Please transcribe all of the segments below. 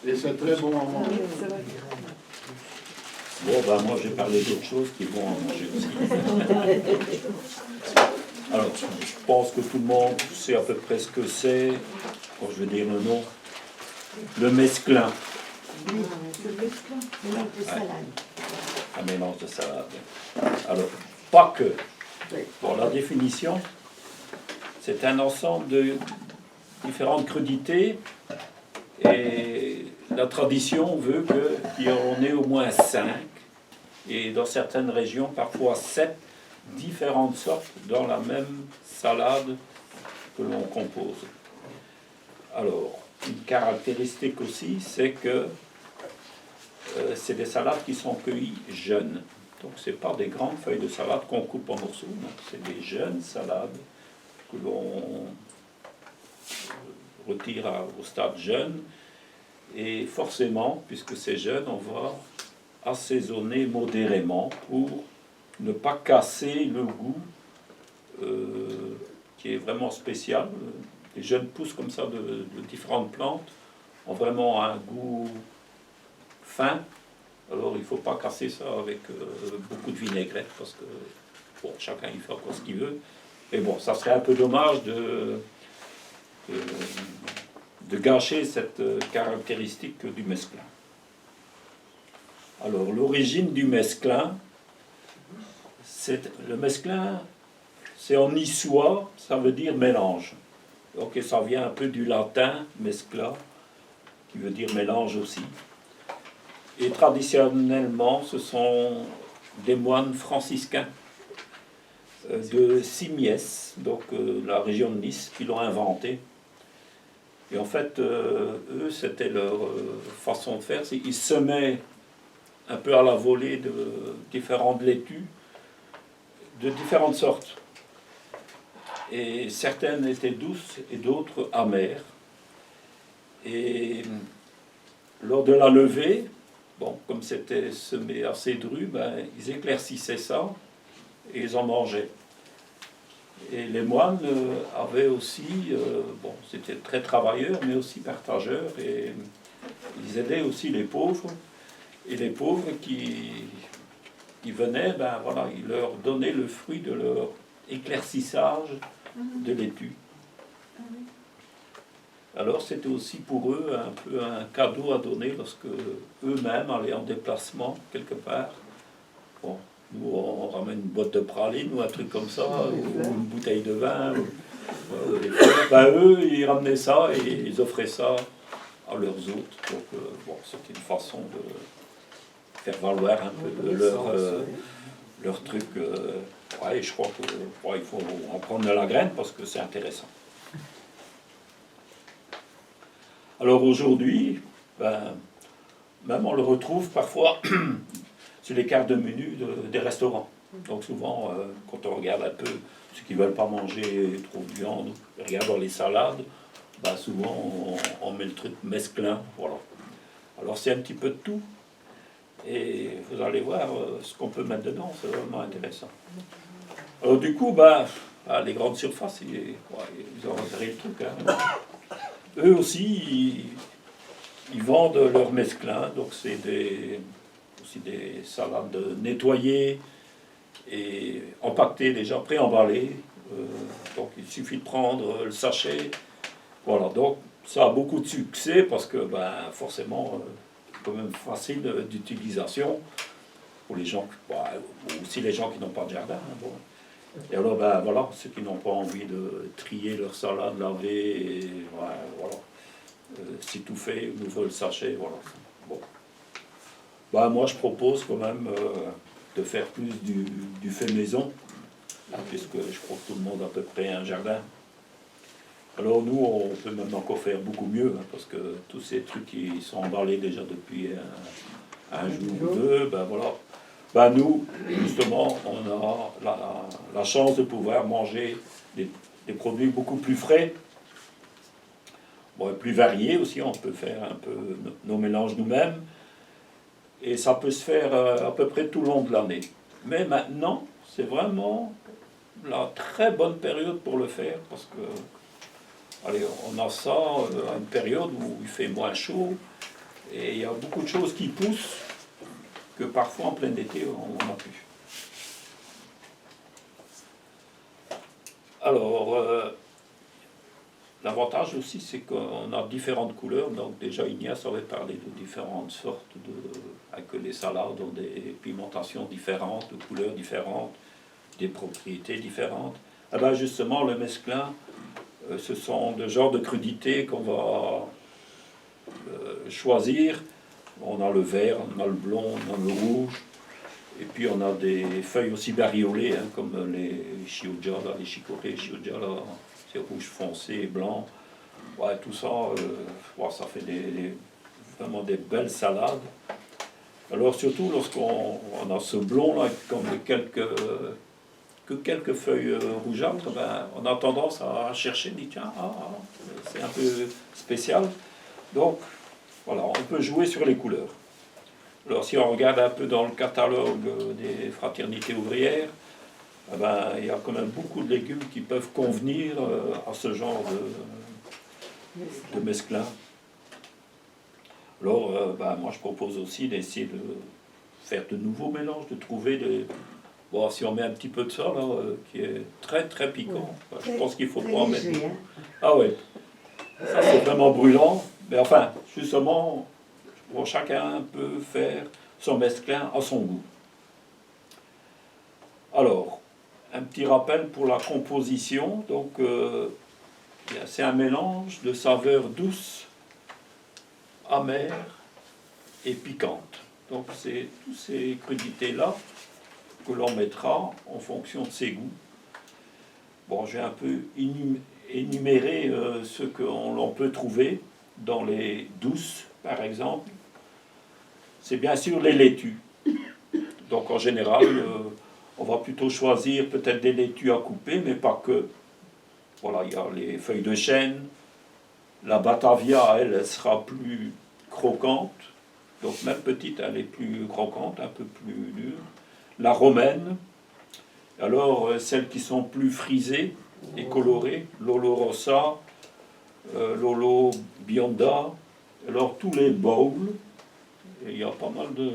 Et c'est très bon à manger. Bon, ben moi j'ai parlé d'autres choses qui vont à manger aussi. Alors, je pense que tout le monde sait à peu près ce que c'est. Bon, je vais dire le nom. Le mesclun. Un mélange de salade. Alors, pas que. Pour la définition, c'est un ensemble de différentes crudités et la tradition veut qu'il y en ait au moins 5 et dans certaines régions parfois 7 différentes sortes dans la même salade que l'on compose. Alors, une caractéristique aussi, c'est que c'est des salades qui sont cueillies jeunes. Donc, ce n'est pas des grandes feuilles de salade qu'on coupe en morceaux, c'est des jeunes salades que l'on retire au stade jeune. Et forcément, puisque c'est jeune, on va assaisonner modérément pour ne pas casser le goût qui est vraiment spécial. Les jeunes pousses comme ça de différentes plantes ont vraiment un goût fin. Alors il ne faut pas casser ça avec beaucoup de vinaigrette parce que bon, chacun il fait encore ce qu'il veut. Mais bon, ça serait un peu dommage de gâcher cette caractéristique du mesclun. Alors l'origine du mesclun, le mesclin, c'est en niçois, ça veut dire mélange. Donc ça vient un peu du latin mescla, qui veut dire mélange aussi. Et traditionnellement, ce sont des moines franciscains de Simiès, donc la région de Nice, qui l'ont inventé. Et en fait, eux, c'était leur façon de faire. Ils semaient un peu à la volée de différentes laitues, de différentes sortes. Et certaines étaient douces et d'autres amères. Et lors de la levée, bon, comme c'était semé assez dru, ben, ils éclaircissaient ça et ils en mangeaient. Et les moines avaient aussi, bon, c'était très travailleurs, mais aussi partageurs, et ils aidaient aussi les pauvres. Et les pauvres qui venaient, ben voilà, ils leur donnaient le fruit de leur éclaircissage de laitue. Alors c'était aussi pour eux un peu un cadeau à donner lorsque eux-mêmes allaient en déplacement quelque part. Bon, nous on ramène une boîte de pralines ou un truc comme ça, ou une bouteille de vin. Ben, eux ils ramenaient ça et ils offraient ça à leurs hôtes. Donc bon, c'était une façon de faire valoir un peu leur truc. Ouais, je crois qu'il faut en prendre de la graine parce que c'est intéressant. Alors aujourd'hui, ben, même on le retrouve parfois sur les cartes de menu des restaurants. Donc souvent, quand on regarde un peu ceux qui ne veulent pas manger trop de viande, regarde dans les salades, ben, souvent on met le truc mesclun. Voilà. Alors c'est un petit peu de tout. Et vous allez voir ce qu'on peut mettre dedans, c'est vraiment intéressant. Alors du coup, ben, les grandes surfaces, ils ont repéré le truc. Hein. Eux aussi, ils vendent leur mesclin, donc c'est aussi des salades nettoyées et empaquetées déjà, préemballées. Donc il suffit de prendre le sachet. Voilà, donc ça a beaucoup de succès parce que ben, forcément, c'est quand même facile d'utilisation pour les gens, aussi les gens qui n'ont pas de jardin. Hein, bon. Et alors, ben voilà, ceux qui n'ont pas envie de trier leur salade, laver, et voilà. C'est tout fait, on ouvre le sachet, voilà. Bon. Ben, moi, je propose quand même de faire plus du fait maison, hein, puisque je crois que tout le monde a à peu près un jardin. Alors nous, on peut même encore faire beaucoup mieux, hein, parce que tous ces trucs qui sont emballés déjà depuis un jour ou deux, ben voilà. Ben nous, justement, on a la chance de pouvoir manger des produits beaucoup plus frais, bon, plus variés aussi, on peut faire un peu nos mélanges nous-mêmes, et ça peut se faire à peu près tout le long de l'année. Mais maintenant, c'est vraiment la très bonne période pour le faire, parce que allez, on a ça à une période où il fait moins chaud, et il y a beaucoup de choses qui poussent que parfois en plein été on n'a plus. Alors, l'avantage aussi, c'est qu'on a différentes couleurs. Donc déjà, Ignace avait parlé de différentes sortes que les salades ont des pigmentations différentes, de couleurs différentes, des propriétés différentes. Et bien justement, le mesclun, ce sont le genre de crudités qu'on va choisir. On a le vert, on a le blond, on a le rouge. Et puis on a des feuilles aussi bariolées, hein, comme les chioggia, les chicorées chioggia, c'est rouge foncé et blanc. Ouais, tout ça, ça fait vraiment des belles salades. Alors surtout lorsqu'on a ce blond là, comme quelques feuilles rougeâtres, ben, on a tendance à chercher, dit tiens, c'est un peu spécial. Donc voilà, on peut jouer sur les couleurs. Alors si on regarde un peu dans le catalogue des fraternités ouvrières, eh ben, il y a quand même beaucoup de légumes qui peuvent convenir à ce genre de mesclin. Alors moi je propose aussi d'essayer de faire de nouveaux mélanges, de trouver des... Bon, si on met un petit peu de ça, là, qui est très très piquant, je pense qu'il faut pas en mettre. Ah oui, ça c'est vraiment brûlant, mais enfin, justement... Bon, chacun peut faire son mesclin à son goût. Alors, un petit rappel pour la composition. Donc, c'est un mélange de saveurs douces, amères et piquantes. Donc, c'est toutes ces crudités-là que l'on mettra en fonction de ses goûts. Bon, j'ai un peu énuméré ce que l'on peut trouver dans les douces, par exemple. C'est bien sûr les laitues. Donc en général, on va plutôt choisir peut-être des laitues à couper, mais pas que. Voilà, il y a les feuilles de chêne. La Batavia, elle sera plus croquante. Donc même petite, elle est plus croquante, un peu plus dure. La romaine. Alors celles qui sont plus frisées et colorées, l'Olo Rossa, l'Olo Bionda. Alors tous les bowls. Et il y a pas mal de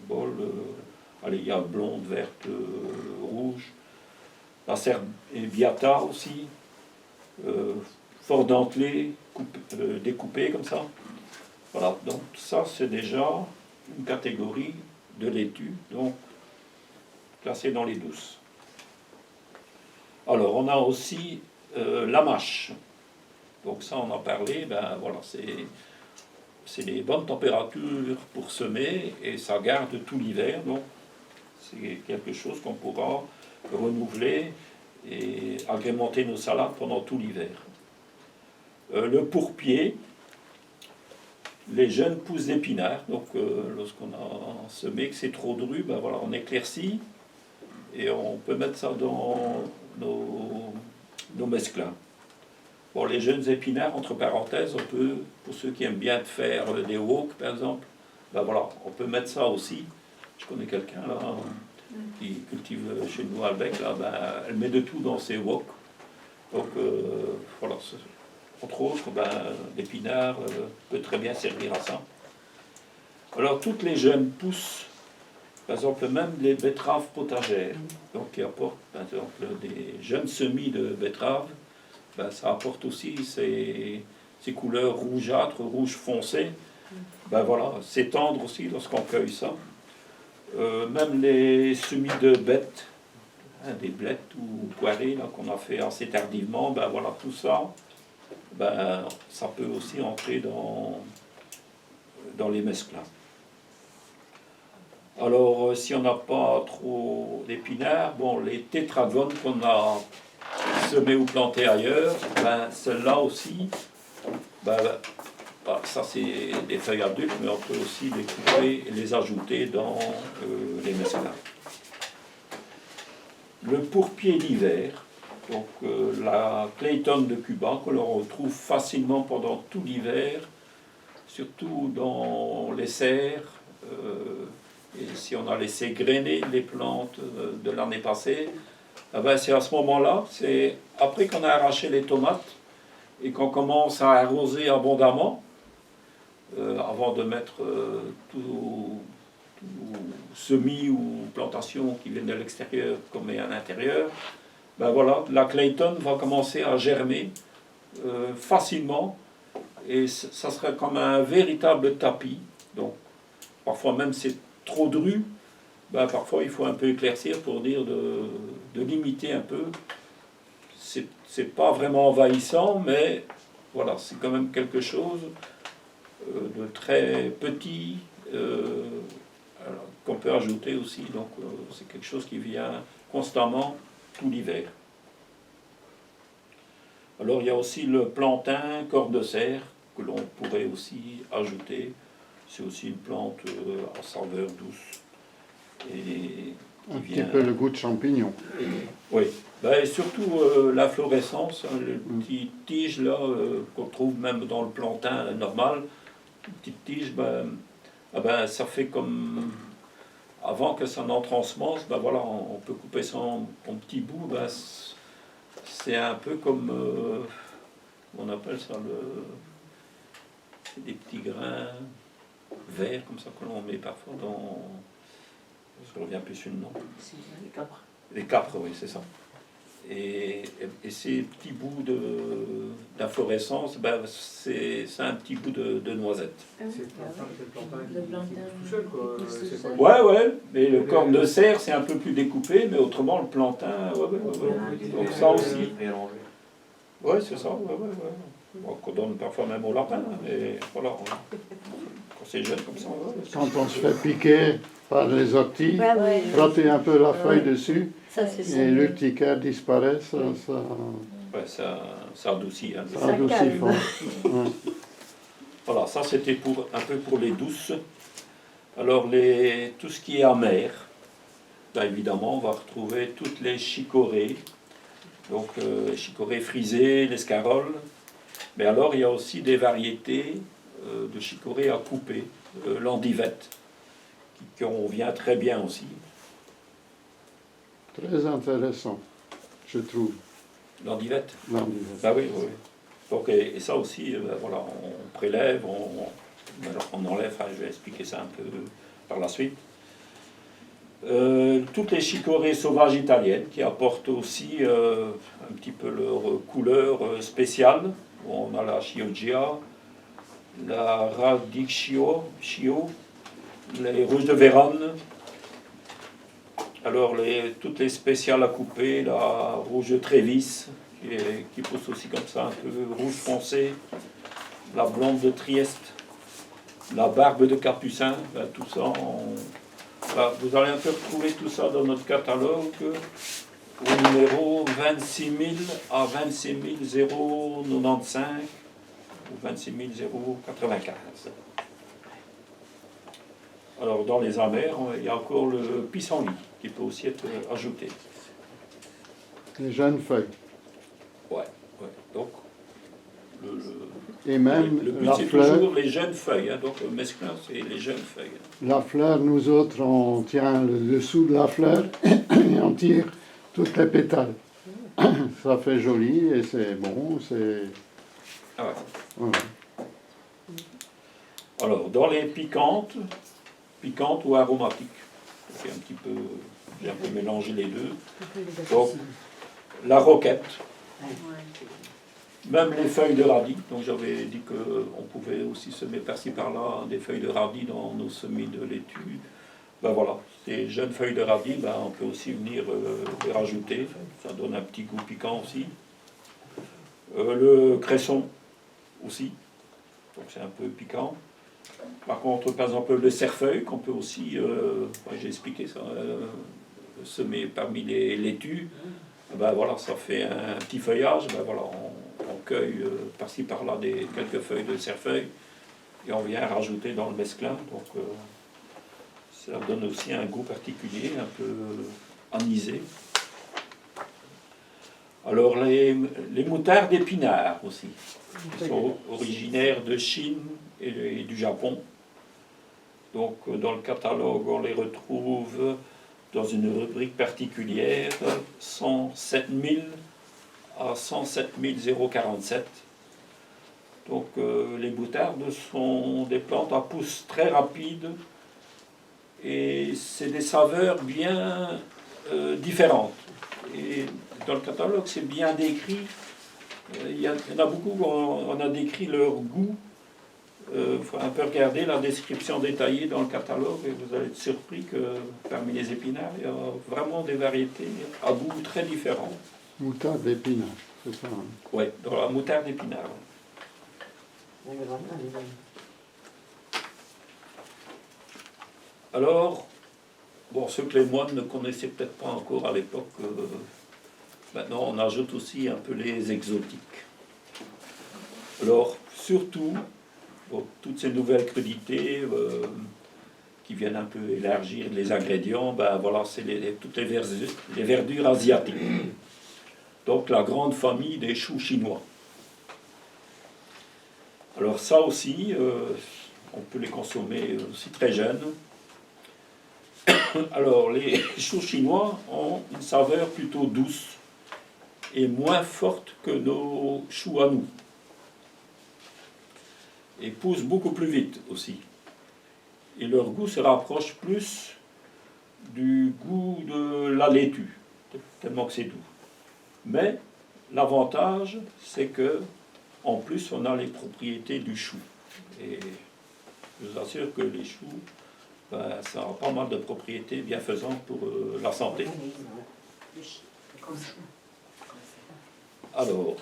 bols. Allez, il y a blonde, verte, rouge. La Cerbiata aussi. Fort dentelé, découpé comme ça. Voilà, donc ça c'est déjà une catégorie de laitue, donc classée dans les douces. Alors on a aussi la mâche. Donc ça on a parlé, ben voilà, c'est des bonnes températures pour semer et ça garde tout l'hiver, donc c'est quelque chose qu'on pourra renouveler et agrémenter nos salades pendant tout l'hiver. Le pourpier, les jeunes pousses d'épinards, donc lorsqu'on a semé que c'est trop dru, ben voilà, on éclaircit et on peut mettre ça dans nos mesclins. Bon, les jeunes épinards, entre parenthèses, on peut, pour ceux qui aiment bien faire des wok, par exemple, ben voilà, on peut mettre ça aussi. Je connais quelqu'un là qui cultive chez nous à Albec, là, ben, elle met de tout dans ses wok. Donc voilà, entre autres, ben, l'épinard peut très bien servir à ça. Alors toutes les jeunes pousses, par exemple même les betteraves potagères, donc qui apportent par exemple des jeunes semis de betteraves. Ben, ça apporte aussi ces couleurs rougeâtres, rouge foncé. Ben voilà, c'est tendre aussi lorsqu'on cueille ça. Même les semis de bêtes, hein, des blettes ou poirées qu'on a fait assez tardivement, ben voilà, tout ça, ben, ça peut aussi entrer dans les mesclins. Alors, si on n'a pas trop d'épinards, bon, les tétragones qu'on a semés ou plantés ailleurs, ben, celles-là aussi, ben, ça c'est des feuilles adultes, mais on peut aussi les couper et les ajouter dans les mesclins. Le pourpier d'hiver, donc la Clayton de Cuba, que l'on retrouve facilement pendant tout l'hiver, surtout dans les serres, et si on a laissé grainer les plantes de l'année passée, eh ben c'est à ce moment-là, c'est après qu'on a arraché les tomates, et qu'on commence à arroser abondamment, avant de mettre tout semis ou plantations qui viennent de l'extérieur comme à l'intérieur, ben voilà, la Clayton va commencer à germer facilement, et ça serait comme un véritable tapis. Donc parfois même c'est trop dru, ben parfois il faut un peu éclaircir pour dire de limiter un peu. C'est pas vraiment envahissant, mais voilà, c'est quand même quelque chose de très petit, qu'on peut ajouter aussi. Donc c'est quelque chose qui vient constamment tout l'hiver. Alors il y a aussi le plantain corde de serre que l'on pourrait aussi ajouter. C'est aussi une plante à saveur douce. Et Un petit peu le goût de champignon. Oui, ben, et surtout la fluorescence, hein, les petites tiges là qu'on trouve même dans le plantain normal, les petites tiges, ben, ça fait comme avant que ça n'entre en semence, ben voilà, on peut couper ça en petits bouts, ben, c'est un peu comme on appelle ça c'est des petits grains verts comme ça que l'on met parfois dans. Je ne reviens plus sur le nom. Les capres. Les capres, oui, c'est ça. Et ces petits bouts d'inflorescence, ben, c'est un petit bout de noisette. C'est le plantain tout seul, quoi. Ouais, mais le corne de serre, c'est un peu plus découpé, mais autrement, le plantain, ouais. Donc ça aussi. Ouais, c'est ça, ouais. Bon, qu'on donne parfois même au lapin, mais voilà. Quand c'est jeune comme ça, ouais. Quand on se fait piquer par les orties, frotter un peu la feuille dessus, et le petit cœur disparaît, Ouais, ça adoucit. Hein, ça adoucit fort. Ouais. Voilà, ça c'était un peu pour les douces. Alors tout ce qui est amer, là, évidemment on va retrouver toutes les chicorées, donc les chicorées frisées, l'escarole. Mais alors il y a aussi des variétés de chicorées à couper, l'andivette, qui convient très bien aussi. Très intéressant, je trouve. L'andivette. L'andivette. Ah oui. Donc, et ça aussi, voilà, on prélève, on enlève, enfin, je vais expliquer ça un peu par la suite. Toutes les chicorées sauvages italiennes qui apportent aussi un petit peu leur couleur spéciale. On a la chioggia, la radicchio, les rouges de Vérone. Alors toutes les spéciales à couper, la rouge de Trévis, qui pousse aussi comme ça, un peu rouge foncé, la blonde de Trieste, la barbe de Capucin, ben, tout ça, ben, vous allez un peu retrouver tout ça dans notre catalogue au numéro 26 000 à 26 095 ou 26 095. Alors dans les amers, il y a encore le pissenlit qui peut aussi être ajouté. Les jeunes feuilles. Ouais. Donc Et même le but la c'est fleur. toujours les jeunes feuilles. Hein. Donc le mesclin c'est les jeunes feuilles. La fleur, nous autres, on tient le dessous de la fleur et on tire toutes les pétales. Ça fait joli et c'est bon. Ah ouais. Voilà. Alors dans les piquantes ou aromatiques, j'ai un peu mélangé les deux. Donc la roquette. Même les feuilles de radis, donc j'avais dit qu'on pouvait aussi semer par-ci par-là des feuilles de radis dans nos semis de laitue. Ben voilà, ces jeunes feuilles de radis, ben on peut aussi venir les rajouter, ça donne un petit goût piquant aussi. Le cresson aussi, donc c'est un peu piquant. Par contre, par exemple, le cerfeuil, qu'on peut aussi, j'ai expliqué ça, semer parmi les laitues, ben voilà, ça fait un petit feuillage, ben voilà, on cueille par-ci par-là quelques feuilles de cerfeuil et on vient rajouter dans le mesclin. Donc ça donne aussi un goût particulier, un peu anisé. Alors les moutardes épinards aussi, qui sont originaires de Chine et du Japon. Donc dans le catalogue, on les retrouve dans une rubrique particulière, 107 000 à 107 047. Donc les moutardes sont des plantes à pousses très rapides et c'est des saveurs bien différentes. Et dans le catalogue, c'est bien décrit. Il y en a beaucoup où on a décrit leur goût. Il faut un peu regarder la description détaillée dans le catalogue et vous allez être surpris que parmi les épinards, il y a vraiment des variétés à goût très différents. Moutarde d'épinards, c'est ça. Hein. Oui, dans la moutarde d'épinards. Alors, bon, ceux que les moines ne connaissaient peut-être pas encore à l'époque, maintenant on ajoute aussi un peu les exotiques. Alors, surtout, bon, toutes ces nouvelles crudités qui viennent un peu élargir les ingrédients, ben voilà, c'est toutes les verdures asiatiques. Donc la grande famille des choux chinois. Alors ça aussi, on peut les consommer aussi très jeunes. Alors les choux chinois ont une saveur plutôt douce et moins forte que nos choux à nous. Et poussent beaucoup plus vite aussi. Et leur goût se rapproche plus du goût de la laitue, tellement que c'est doux. Mais l'avantage, c'est que en plus, on a les propriétés du chou. Et je vous assure que les choux, ben, ça a pas mal de propriétés bienfaisantes pour la santé. Alors,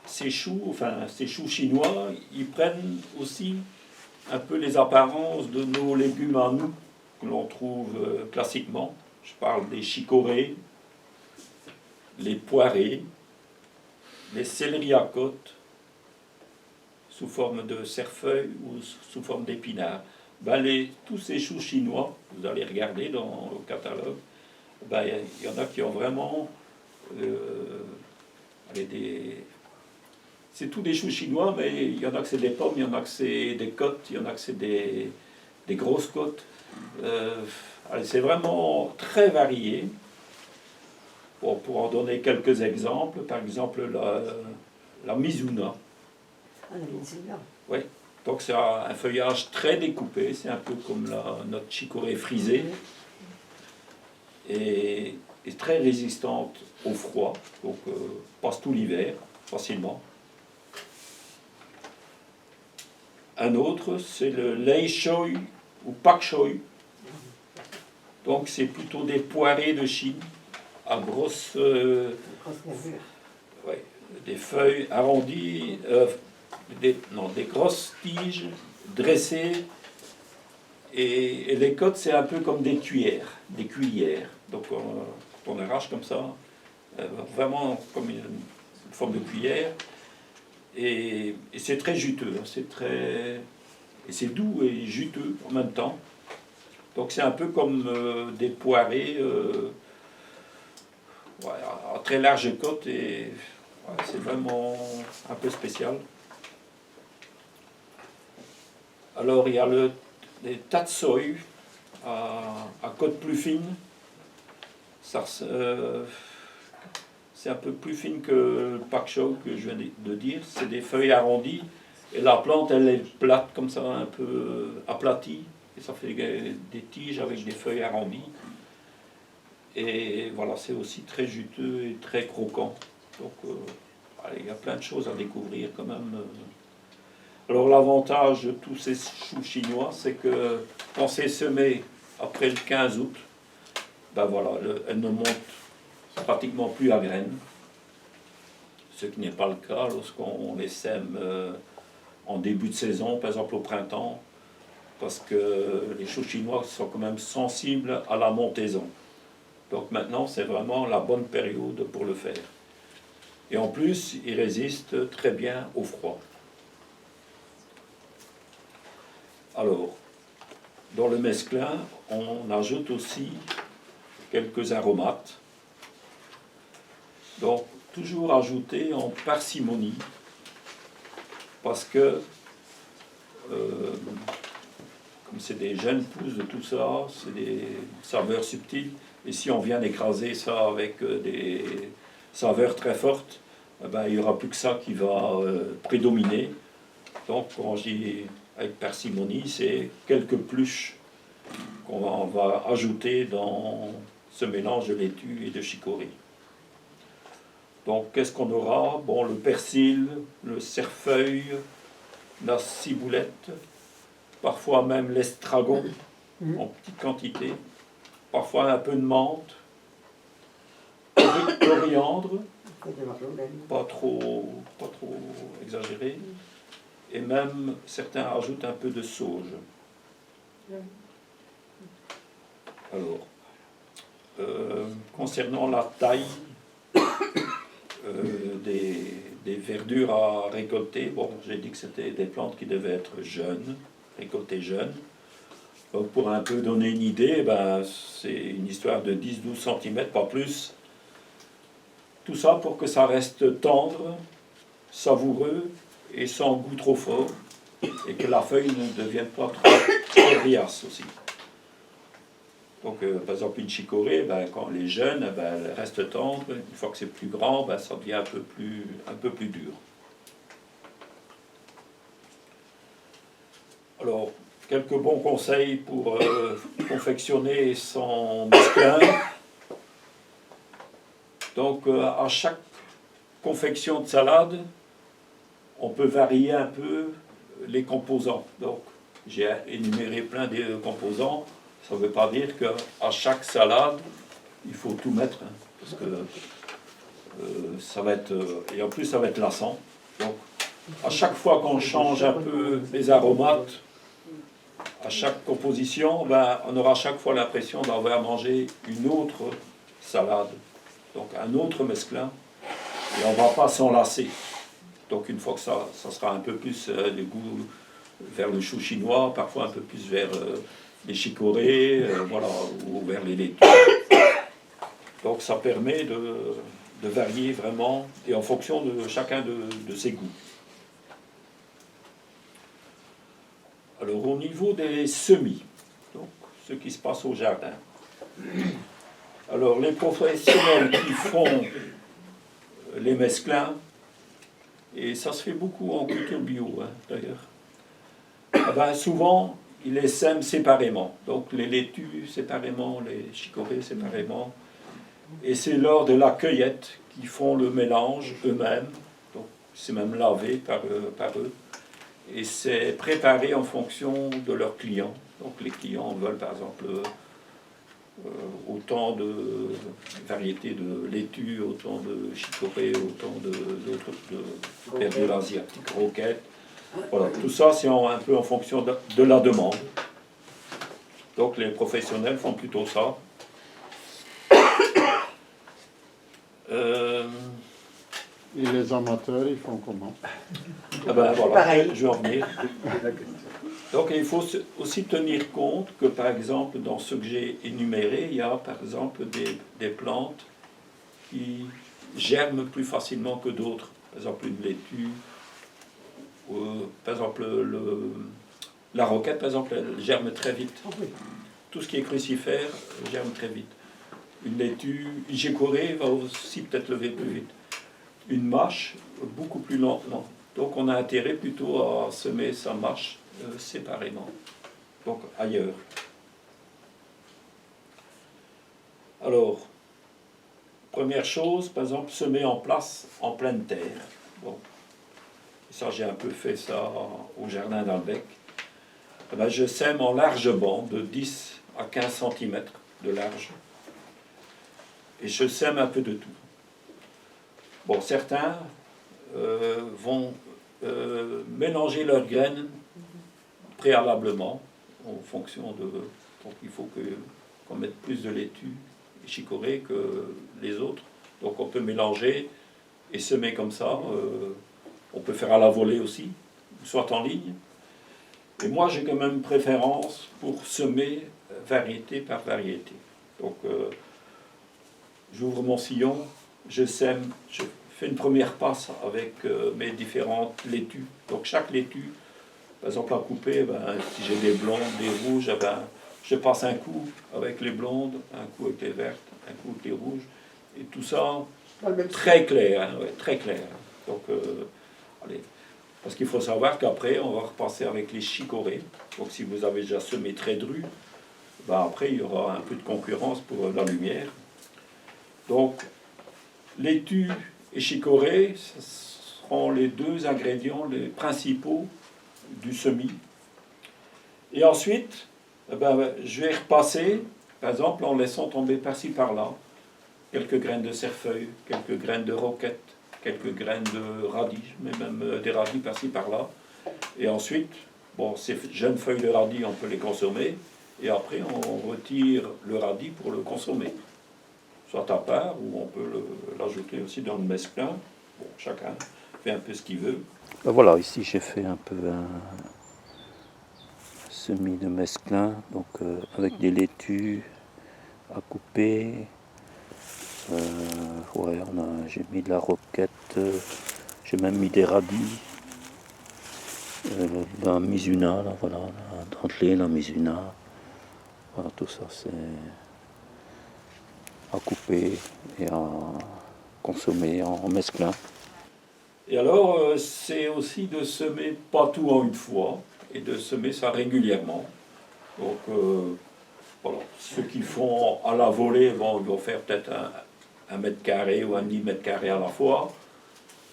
ces choux chinois, ils prennent aussi un peu les apparences de nos légumes à nous, que l'on trouve classiquement. Je parle des chicorées, les poirées, les céleris à côte, sous forme de cerfeuil ou sous forme d'épinards. Ben tous ces choux chinois, vous allez regarder dans le catalogue, ben, il y en a qui ont vraiment c'est tous des choux chinois, mais il y en a que c'est des pommes, il y en a que c'est des côtes, il y en a que c'est des grosses côtes. C'est vraiment très varié. Bon, pour en donner quelques exemples, par exemple la Mizuna. Ah, la Mizuna. Oui, donc c'est un feuillage très découpé, c'est un peu comme notre chicorée frisée. Et très résistante au froid, donc passe tout l'hiver facilement. Un autre, c'est le lei choy ou pak choy. Donc c'est plutôt des poirées de Chine à grosses des feuilles arrondies, des grosses tiges dressées. Et les côtes, c'est un peu comme des cuillères. Donc on arrache comme ça, vraiment comme une forme de cuillère. Et c'est très juteux, et c'est doux et juteux en même temps. Donc c'est un peu comme des poirées à très large côte, et c'est vraiment un peu spécial. Alors il y a les tatsoi à côte plus fine. C'est un peu plus fine que le pak choy que je viens de dire. C'est des feuilles arrondies et la plante elle est plate comme ça, un peu aplatie, et ça fait des tiges avec des feuilles arrondies. Et voilà, c'est aussi très juteux et très croquant. Donc il y a plein de choses à découvrir quand même. Alors l'avantage de tous ces choux chinois, c'est que quand c'est semé après le 15 août, ben voilà, elles ne montent pratiquement plus à graines, ce qui n'est pas le cas lorsqu'on les sème en début de saison, par exemple au printemps, parce que les choux chinois sont quand même sensibles à la montaison. Donc maintenant, c'est vraiment la bonne période pour le faire. Et en plus, ils résistent très bien au froid. Alors, dans le mesclin, on ajoute aussi quelques aromates. Donc, toujours ajouter en parcimonie, parce que, comme c'est des jeunes pousses de tout ça, c'est des saveurs subtiles, et si on vient d'écraser ça avec des saveurs très fortes, eh ben, il n'y aura plus que ça qui va prédominer. Donc, quand je dis avec parcimonie, c'est quelques pluches qu'on va ajouter dans ce mélange de laitue et de chicorée. Donc, qu'est-ce qu'on aura? Bon, le persil, le cerfeuil, la ciboulette, parfois même l'estragon en petite quantité, parfois un peu de menthe, coriandre, pas trop exagéré, et même certains rajoutent un peu de sauge. Alors, concernant la taille des verdures à récolter, bon, j'ai dit que c'était des plantes qui devaient être jeunes, récoltées jeunes. Donc pour un peu donner une idée, ben, c'est une histoire de 10-12 cm, pas plus. Tout ça pour que ça reste tendre, savoureux et sans goût trop fort, et que la feuille ne devienne pas trop briace aussi. Donc, par exemple, une chicorée, ben, quand elle est jeune, ben, elle reste tendre. Une fois que c'est plus grand, ben, ça devient un peu plus dur. Alors, quelques bons conseils pour confectionner son mesclin. Donc, à chaque confection de salade, on peut varier un peu les composants. Donc, j'ai énuméré plein de composants. Ça ne veut pas dire qu'à chaque salade, il faut tout mettre, hein, parce que ça va être... et en plus, ça va être lassant. Donc, à chaque fois qu'on change un peu les aromates, à chaque composition, ben, on aura à chaque fois l'impression d'avoir mangé une autre salade. Donc, un autre mesclin, et on ne va pas s'en lasser. Donc, une fois que ça sera un peu plus de goût vers le chou chinois, parfois un peu plus vers... les chicorées, voilà, ou vers les laitues. Donc ça permet de varier vraiment, et en fonction de chacun de ses goûts. Alors au niveau des semis, donc ce qui se passe au jardin. Alors les professionnels qui font les mesclins, et ça se fait beaucoup en culture bio, hein, d'ailleurs, eh ben, souvent ils les sèment séparément. Donc les laitues séparément, les chicorées séparément. Et c'est lors de la cueillette qu'ils font le mélange eux-mêmes. Donc c'est même lavé par eux. Et c'est préparé en fonction de leurs clients. Donc les clients veulent par exemple autant de variétés de laitues, autant de chicorées, autant d'autres verdures asiatiques, roquettes. Voilà, tout ça c'est un peu en fonction de la demande. Donc les professionnels font plutôt ça. Et les amateurs, ils font comment? Ah ben voilà, je vais en venir. Donc il faut aussi tenir compte que par exemple dans ce que j'ai énuméré, il y a par exemple des plantes qui germent plus facilement que d'autres. Par exemple une laitue. Par exemple, la roquette, par exemple, elle germe très vite. Tout ce qui est crucifère germe très vite. Une laitue, une chicorée va aussi peut-être lever plus vite. Une mâche, beaucoup plus lentement. Donc on a intérêt plutôt à semer sa mâche séparément, donc ailleurs. Alors, première chose, par exemple, semer en place en pleine terre. Bon. Ça, j'ai un peu fait ça au jardin d'Albec. Eh ben, je sème en large bande de 10 à 15 cm de large. Et je sème un peu de tout. Bon, certains vont mélanger leurs graines préalablement, en fonction de... Donc il faut qu'on mette plus de laitue et chicorée que les autres. Donc on peut mélanger et semer comme ça. On peut faire à la volée aussi, soit en ligne. Et moi, j'ai quand même une préférence pour semer variété par variété. Donc, j'ouvre mon sillon, je sème, je fais une première passe avec mes différentes laitues. Donc, chaque laitue, par exemple, à couper, ben, si j'ai des blondes, des rouges, ben, je passe un coup avec les blondes, un coup avec les vertes, un coup avec les rouges. Et tout ça, Pas le même très clair, hein, ouais, très clair. Donc, allez. Parce qu'il faut savoir qu'après, on va repasser avec les chicorées. Donc, si vous avez déjà semé très dru, ben après, il y aura un peu de concurrence pour la lumière. Donc, laitue et chicorée, ce seront les deux ingrédients les principaux du semis. Et ensuite, eh ben, je vais repasser, par exemple, en laissant tomber par-ci par-là quelques graines de cerfeuil, quelques graines de roquette, quelques graines de radis, mais même des radis par-ci par-là. Et ensuite, bon, ces jeunes feuilles de radis, on peut les consommer. Et après, on retire le radis pour le consommer. Soit à part, ou on peut l'ajouter aussi dans le mesclin. Bon, chacun fait un peu ce qu'il veut. Ben voilà, ici j'ai fait un peu un semis de mesclin, donc avec des laitues à couper. Ouais, j'ai mis de la roquette, j'ai même mis des radis, la mizuna, là, voilà, la dentelée, la mizuna. Voilà, tout ça c'est à couper et à consommer en mesclin. Et alors, c'est aussi de semer pas tout en une fois, et de semer ça régulièrement. Donc, voilà, ceux qui font à la volée vont faire peut-être un mètre carré ou un demi-mètre carré à la fois.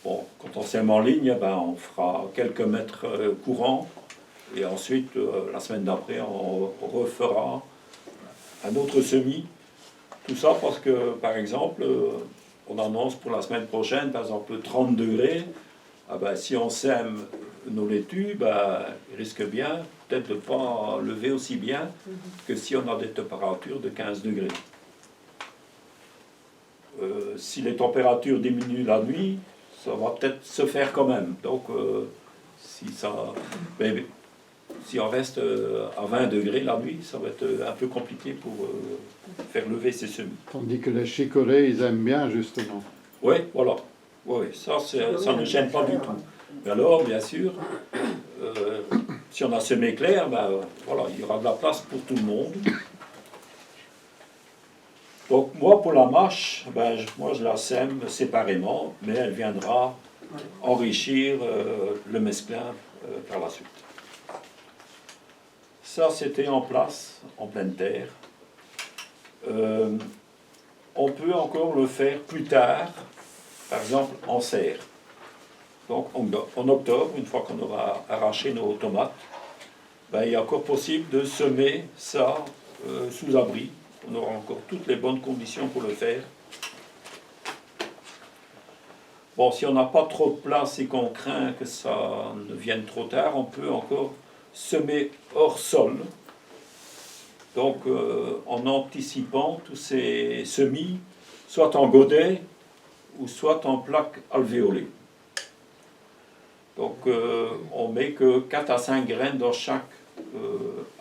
Bon, quand on sème en ligne, ben, on fera quelques mètres courants, et ensuite, la semaine d'après, on refera un autre semis. Tout ça parce que, par exemple, on annonce pour la semaine prochaine, par exemple, 30 degrés. Ah ben, si on sème nos laitues, ben, il risque bien peut-être de ne pas lever aussi bien que si on a des températures de 15 degrés. Si les températures diminuent la nuit, ça va peut-être se faire quand même. Donc, si on reste à 20 degrés la nuit, ça va être un peu compliqué pour faire lever ces semis. Tandis que les chicorées, ils aiment bien, justement. Oui, voilà. Oui, ça ne gêne pas du tout. Mais alors, bien sûr, si on a semé clair, ben, voilà, il y aura de la place pour tout le monde. Donc moi, pour la mâche, ben, moi je la sème séparément, mais elle viendra enrichir le mesclin par la suite. Ça, c'était en place, en pleine terre. On peut encore le faire plus tard, par exemple en serre. Donc en octobre, une fois qu'on aura arraché nos tomates, ben, il est encore possible de semer ça sous abri. On aura encore toutes les bonnes conditions pour le faire. Bon, si on n'a pas trop de place et qu'on craint que ça ne vienne trop tard, on peut encore semer hors sol. Donc en anticipant tous ces semis, soit en godet ou soit en plaques alvéolées. Donc on met que 4 à 5 graines dans chaque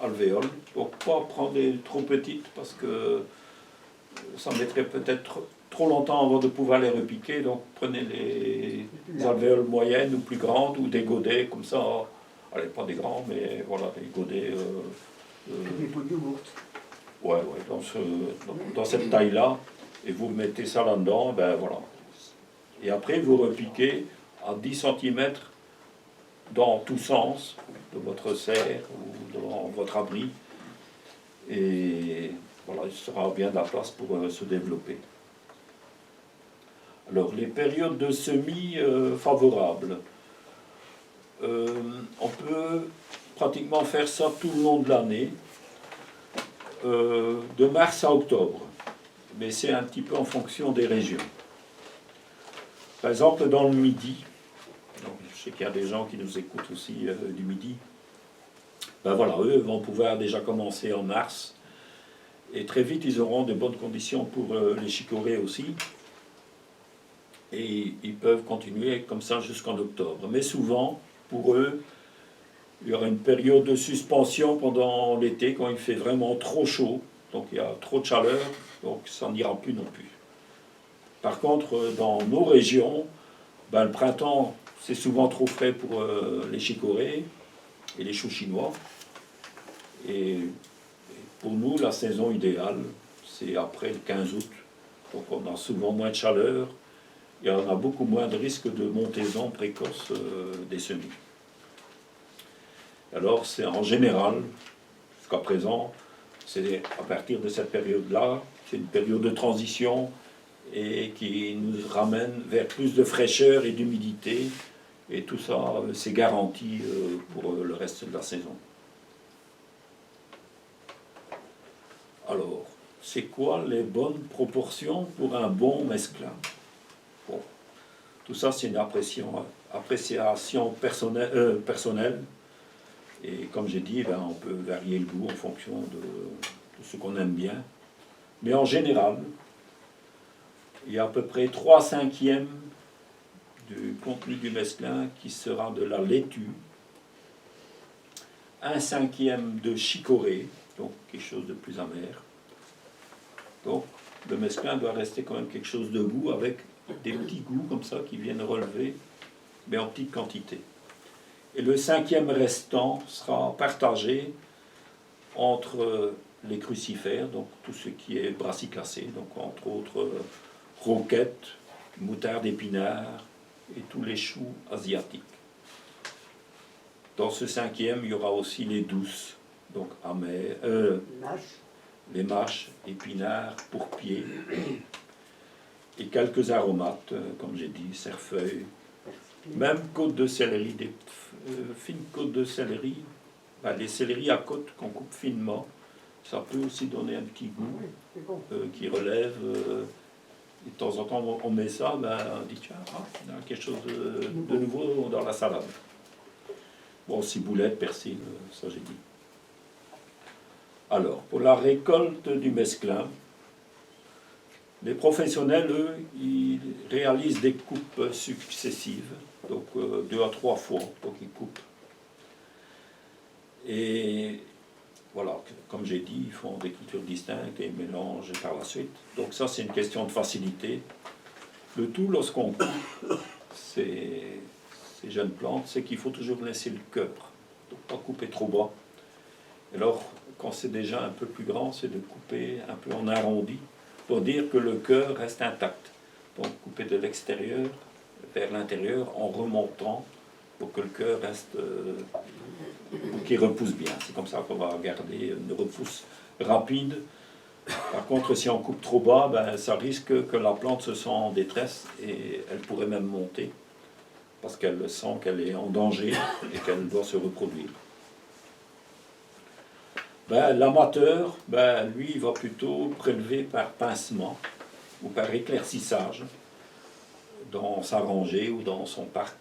alvéole. Donc pas prendre des trop petites parce que ça mettrait peut-être trop longtemps avant de pouvoir les repiquer. Donc prenez les alvéoles moyennes ou plus grandes ou des godets comme ça. Allez, pas des grands, mais voilà, des godets. Des pots de yogourt. Ouais, dans cette taille-là. Et vous mettez ça là-dedans, ben voilà. Et après, vous repiquez à 10 cm dans tous sens de votre serre ou dans votre abri. Et voilà, il sera bien de la place pour se développer. Alors, les périodes de semis favorables. On peut pratiquement faire ça tout le long de l'année, de mars à octobre. Mais c'est un petit peu en fonction des régions. Par exemple, dans le Midi, donc je sais qu'il y a des gens qui nous écoutent aussi du Midi, ben voilà, eux vont pouvoir déjà commencer en mars, et très vite ils auront de bonnes conditions pour les chicorées aussi, et ils peuvent continuer comme ça jusqu'en octobre. Mais souvent, pour eux, il y aura une période de suspension pendant l'été, quand il fait vraiment trop chaud, donc il y a trop de chaleur, donc ça n'ira plus non plus. Par contre, dans nos régions, ben, le printemps, c'est souvent trop frais pour les chicorées et les choux chinois. Et pour nous, la saison idéale, c'est après le 15 août. Donc on a souvent moins de chaleur il y en a beaucoup moins de risque de montaison précoce des semis. Alors, c'est en général, jusqu'à présent, c'est à partir de cette période-là, c'est une période de transition et qui nous ramène vers plus de fraîcheur et d'humidité. Et tout ça, c'est garanti pour le reste de la saison. Alors, c'est quoi les bonnes proportions pour un bon mesclin? Bon, tout ça, c'est une appréciation personnelle. Et comme j'ai dit, ben, on peut varier le goût en fonction de ce qu'on aime bien. Mais en général, il y a à peu près 3/5 du contenu du mesclin qui sera de la laitue, 1/5 de chicorée, donc quelque chose de plus amer. Donc le mesclin doit rester quand même quelque chose de goût avec des petits goûts comme ça qui viennent relever, mais en petite quantité. Et le 5e restant sera partagé entre les crucifères, donc tout ce qui est brassicacé, donc entre autres roquettes, moutarde épinard et tous les choux asiatiques. Dans ce 5e, il y aura aussi les douces, donc les mâches, épinards, pourpier, et quelques aromates, comme j'ai dit, cerfeuil, même côtes de céleri, des fines côtes de céleri, ben, les céleris à côte qu'on coupe finement, ça peut aussi donner un petit goût qui relève. Et de temps en temps, on met ça, ben, on dit tiens, il y a quelque chose de nouveau dans la salade. Bon, ciboulette, persil, ça j'ai dit. Alors, pour la récolte du mesclin, les professionnels, eux, ils réalisent des coupes successives, donc 2 à 3 fois, donc ils coupent. Et voilà, comme j'ai dit, ils font des cultures distinctes et mélangent par la suite. Donc ça, c'est une question de facilité. Le tout, lorsqu'on coupe ces jeunes plantes, c'est qu'il faut toujours laisser le cœur, donc pas couper trop bas. Et alors, quand c'est déjà un peu plus grand, c'est de couper un peu en arrondi, pour dire que le cœur reste intact. Donc couper de l'extérieur vers l'intérieur en remontant pour que le cœur reste, pour qu'il repousse bien. C'est comme ça qu'on va garder une repousse rapide. Par contre, si on coupe trop bas, ben, ça risque que la plante se sent en détresse et elle pourrait même monter parce qu'elle sent qu'elle est en danger et qu'elle doit se reproduire. Ben, l'amateur, ben, lui, il va plutôt prélever par pincement ou par éclaircissage dans sa rangée ou dans son parc.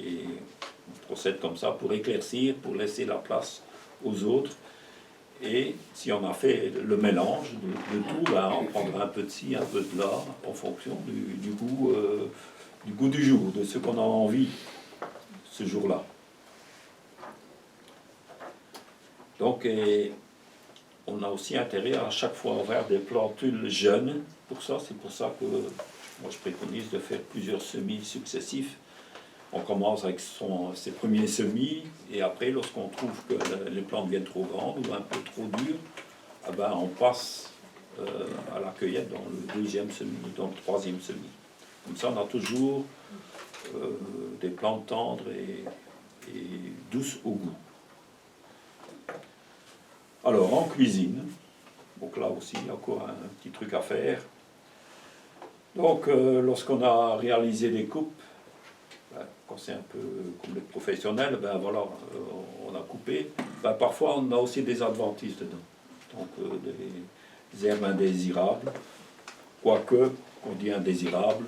Et on procède comme ça pour éclaircir, pour laisser la place aux autres. Et si on a fait le mélange de tout, ben, on prendra un peu de ci, un peu de là, en fonction du goût du jour, de ce qu'on a envie ce jour-là. Donc, on a aussi intérêt à chaque fois avoir des plantules jeunes. C'est pour ça que moi je préconise de faire plusieurs semis successifs. On commence avec ses premiers semis, et après, lorsqu'on trouve que les plantes viennent trop grandes ou un peu trop dures, eh ben, on passe à la cueillette dans le 2e semis, dans le 3e semis. Comme ça, on a toujours des plantes tendres et douces au goût. Alors, en cuisine, donc là aussi, il y a encore un petit truc à faire. Donc, lorsqu'on a réalisé des coupes, ben, quand c'est un peu comme les professionnels, ben voilà, on a coupé. Ben, parfois, on a aussi des adventices dedans. Donc, des herbes indésirables. Quoique, on dit indésirable,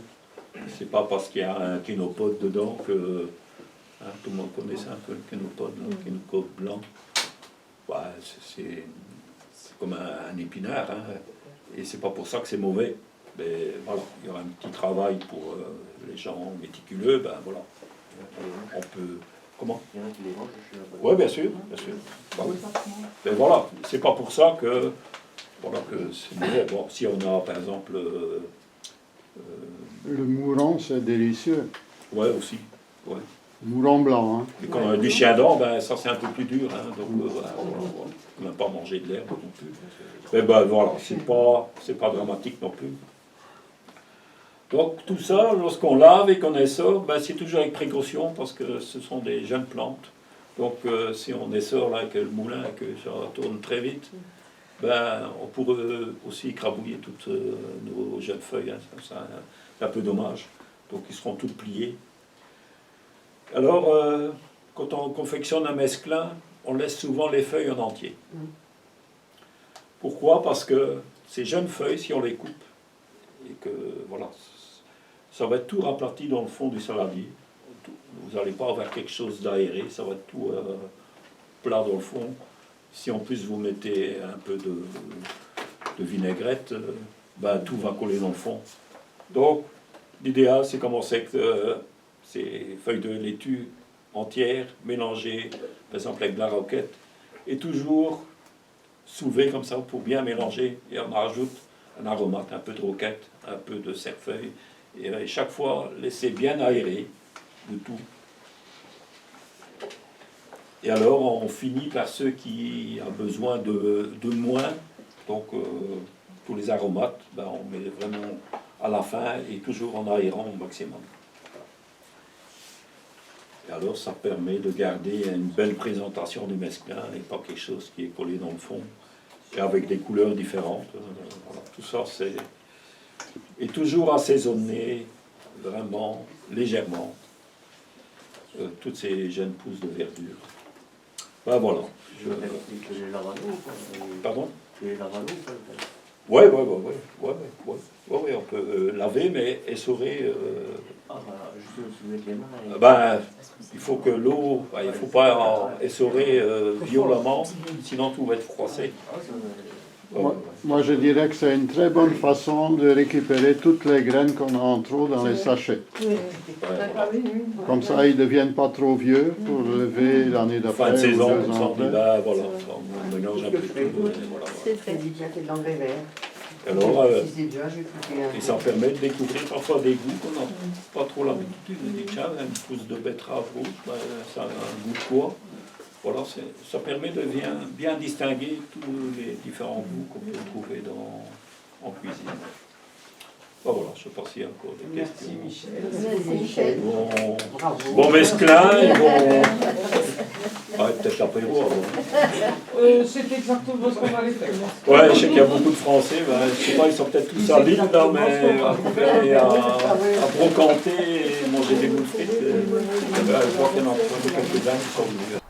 c'est pas parce qu'il y a un kénopode dedans que... Hein, tout le monde connaît ça un peu, le kénopode, le kénopode blanc. Ouais, c'est comme un épinard, hein, et c'est pas pour ça que c'est mauvais. Mais voilà, il y aura un petit travail pour les gens méticuleux, ben voilà, on peut... Comment? Il y en a qui les mangent, je suis là. Oui, bien sûr, bien sûr. Mais voilà, c'est pas pour ça que, voilà, que c'est mauvais. Bon, si on a, par exemple... Le mourant, c'est délicieux. Ouais, aussi, ouais. Mourant blanc, hein. Et quand on a du chien d'or, ben, ça c'est un peu plus dur, hein, donc voilà, on ne peut même pas manger de l'herbe non plus. Mais ben voilà, c'est pas dramatique non plus. Donc tout ça, lorsqu'on lave et qu'on essore, ben, c'est toujours avec précaution parce que ce sont des jeunes plantes. Donc si on essore là avec le moulin et que ça tourne très vite, ben, on pourrait aussi écrabouiller toutes nos jeunes feuilles. Hein. C'est un peu dommage. Donc ils seront toutes pliées. Alors, quand on confectionne un mesclin, on laisse souvent les feuilles en entier. Pourquoi? Parce que ces jeunes feuilles, si on les coupe, et que voilà, ça va être tout raplati dans le fond du saladier. Vous n'allez pas avoir quelque chose d'aéré, ça va être tout plat dans le fond. Si en plus vous mettez un peu de vinaigrette, ben, tout va coller dans le fond. Donc, l'idéal, c'est commencer avec ces feuilles de laitue entières, mélangées, par exemple avec de la roquette, et toujours soulever comme ça pour bien mélanger. Et on rajoute un aromate, un peu de roquette, un peu de cerfeuil, et chaque fois laisser bien aérer le tout. Et alors on finit par ceux qui ont besoin de moins, donc pour les aromates, ben, on met vraiment à la fin et toujours en aérant au maximum. Et alors ça permet de garder une belle présentation du mesclin et pas quelque chose qui est collé dans le fond et avec des couleurs différentes. Voilà, tout ça c'est... Et toujours assaisonner vraiment légèrement toutes ces jeunes pousses de verdure. Ben voilà. Pardon? Ouais, on peut laver, mais essorer. Ben, il faut que l'eau, il ne faut pas essorer violemment, sinon tout va être froissé. Moi, je dirais que c'est une très bonne façon de récupérer toutes les graines qu'on a en trop dans les sachets. Comme ça, ils ne deviennent pas trop vieux pour lever l'année d'après. Fin de saison, ou 2 ans après. ben, voilà, on mélange un peu tout. Voilà. C'est très bien, c'est de l'engrais vert. Alors, Si c'est déjà, j'ai coupé un et ça permet de découvrir parfois des goûts qu'on n'a pas trop l'habitude. On dit, tiens, une pousse de betterave rouge, ben, ça a un goût de quoi? Voilà, ça permet de bien distinguer tous les différents goûts qu'on peut trouver en cuisine. Ben voilà, je ne sais pas s'il y a encore des questions. Merci Michel. Bon mesclin, ils vont... Ah, peut-être l'apéro avant. C'est exactement ce qu'on allait faire. Ouais, je sais qu'il y a beaucoup de Français, ben, je ne sais pas, ils sont peut-être tous à Lille, là, mais à couper, à brocanter et manger des boules frites. Ben, je vois qu'il y en a quelques-uns qui sont venus.